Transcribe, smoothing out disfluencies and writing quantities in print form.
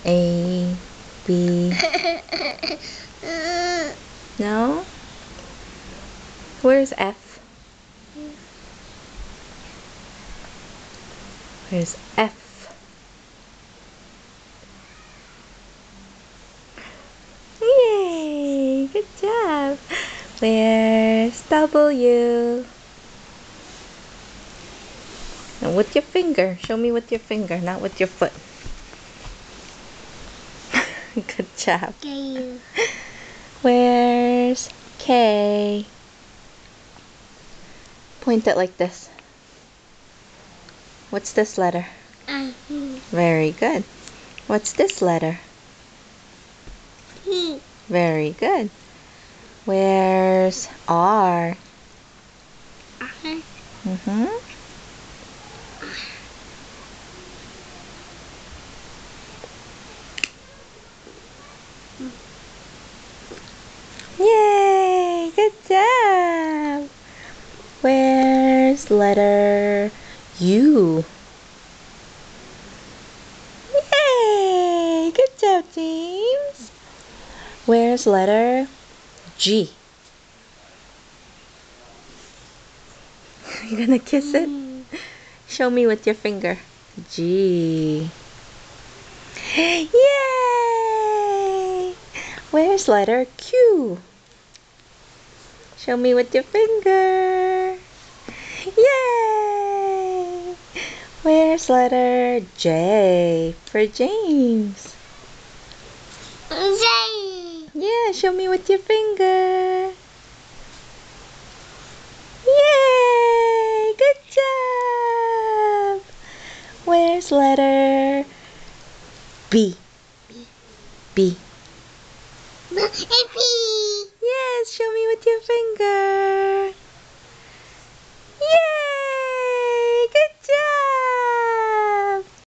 A, B. No? Where's F? Where's F? Yay! Good job! Where's W? And with your finger. Show me with your finger, not with your foot. Good job. K. Where's K? Point it like this. What's this letter? Very good. What's this letter? Very good. Where's R? Mm-hmm. Yay! Good job! Where's letter U? Yay! Good job, James! Where's letter G? You gonna kiss it? Show me with your finger. G. Yay! Where's letter Q? Show me with your finger. Yay! Where's letter J for James? J. Yeah, show me with your finger. Yay! Good job! Where's letter B? B. P.